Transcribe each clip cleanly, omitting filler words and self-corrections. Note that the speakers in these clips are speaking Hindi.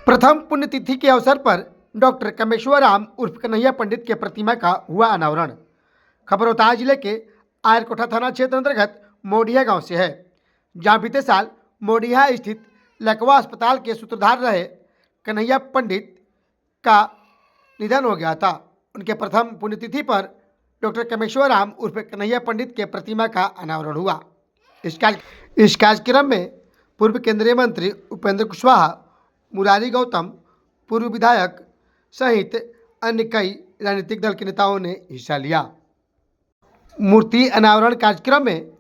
प्रथम पुण्यतिथि के अवसर पर डॉक्टर कमेश्वरराम उर्फ कन्हैया पंडित के प्रतिमा का हुआ अनावरण। खबर रोहतास जिले के आयरकोटा थाना क्षेत्र अंतर्गत मोडिया गांव से है, जहां बीते साल मोडिया स्थित लकवा अस्पताल के सूत्रधार रहे कन्हैया पंडित का निधन हो गया था। उनके प्रथम पुण्यतिथि पर डॉक्टर कमेश्वरराम उर्फ कन्हैया पंडित के प्रतिमा का अनावरण हुआ। इस कार्यक्रम में पूर्व केंद्रीय मंत्री उपेंद्र कुशवाहा, मुरारी गौतम, पूर्व विधायक सहित अन्य कई राजनीतिक दल के नेताओं ने हिस्सा लिया। मूर्ति अनावरण कार्यक्रम में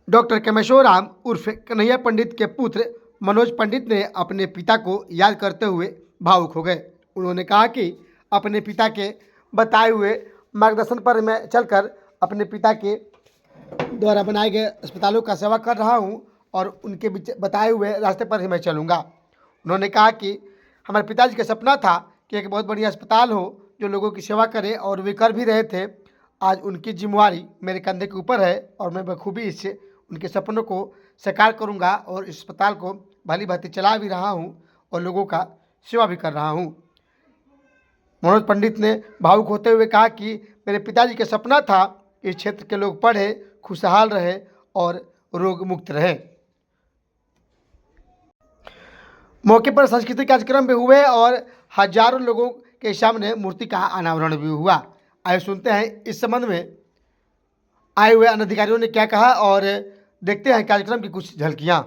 डॉक्टर कमेश्वरराम उर्फ कन्हैया पंडित के पुत्र मनोज पंडित ने अपने पिता को याद करते हुए भावुक हो गए। उन्होंने कहा कि अपने पिता के बताए हुए मार्गदर्शन पर मैं चलकर अपने पिता के द्वारा बनाए गए अस्पतालों का सेवा कर रहा हूं और उनके बताए हुए रास्ते पर ही मैं चलूँगा। उन्होंने कहा कि हमारे पिताजी का सपना था कि एक बहुत बढ़िया अस्पताल हो जो लोगों की सेवा करे, और वे कर भी रहे थे। आज उनकी जिम्मेवारी मेरे कंधे के ऊपर है और मैं बखूबी इससे उनके सपनों को साकार करूंगा और इस अस्पताल को भली भांति चला भी रहा हूं और लोगों का सेवा भी कर रहा हूं। मनोज पंडित ने भावुक होते हुए कहा कि मेरे पिताजी का सपना था कि इस क्षेत्र के लोग पढ़े, खुशहाल रहे और रोग मुक्त रहे। मौके पर सांस्कृतिक कार्यक्रम भी हुए और हजारों लोगों के सामने मूर्ति का अनावरण भी हुआ। आइए सुनते हैं इस संबंध में आए हुए अन्य अधिकारियों ने क्या कहा और देखते हैं कार्यक्रम की कुछ झलकियां।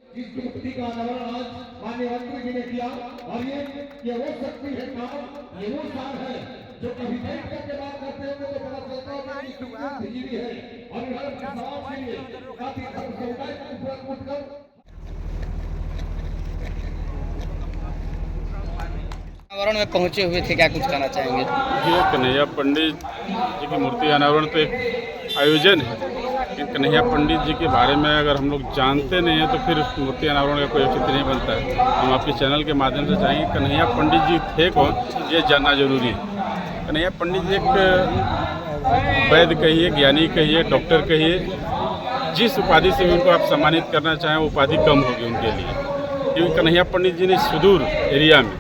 जिस मूर्ति का अनावरण आज माननीय मंत्री जी ने किया, और ये वो शक्ति है काम, ये वो सार है जो कभी देख करके बात करते होंगे तो पता चलता है कि कितनी धीरी है और हर समाज के लिए काफी धर्म समुदाय को ऊपर उठकर अनावरण में पहुंचे हुए थे, क्या कुछ कहना चाहेंगे? ये कन्हैया पंडित जी की मूर्ति अनावरण तो एक आयोजन है, लेकिन कन्हैया पंडित जी के बारे में अगर हम लोग जानते नहीं हैं तो फिर मूर्ति अनावरण का कोई औचित्य नहीं बनता है। हम आपके चैनल के माध्यम से चाहेंगे कन्हैया पंडित जी थे कौन, ये जानना जरूरी है। कन्हैया पंडित जी एक वैद्य कहिए, ज्ञानी कहिए, डॉक्टर कहिए, जिस उपाधि से भी उनको आप सम्मानित करना चाहें वो उपाधि कम होगी उनके लिए, क्योंकि कन्हैया पंडित जी ने सुदूर एरिया में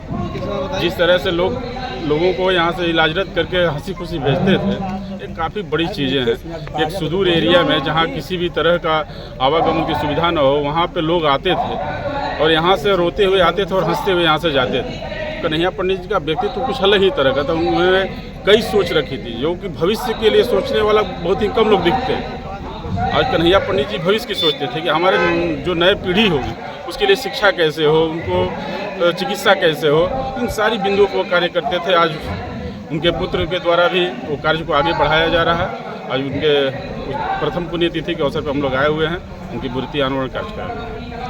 जिस तरह से लोगों को यहाँ से इलाजरत करके हंसी खुशी भेजते थे, ये काफ़ी बड़ी चीज़ें हैं। एक सुदूर एरिया में जहाँ किसी भी तरह का आवागमन की सुविधा न हो, वहाँ पे लोग आते थे और यहाँ से रोते हुए आते थे और हंसते हुए यहाँ से जाते थे। कन्हैया पंडित जी का व्यक्तित्व तो कुछ अलग ही तरह का था। उन्होंने कई सोच रखी थी जो कि भविष्य के लिए सोचने वाला बहुत ही कम लोग दिखते हैं। आज कन्हैया पंडित जी भविष्य की सोचते थे कि हमारे जो नए पीढ़ी होगी उसके लिए शिक्षा कैसे हो, उनको चिकित्सा कैसे हो, इन सारी बिंदुओं को कार्य करते थे। आज उनके पुत्र के द्वारा भी वो कार्य को आगे बढ़ाया जा रहा है। आज उनके प्रथम पुण्यतिथि के अवसर पर हम लोग आए हुए हैं उनकी मूर्ति अनावरण कार्यक्रम।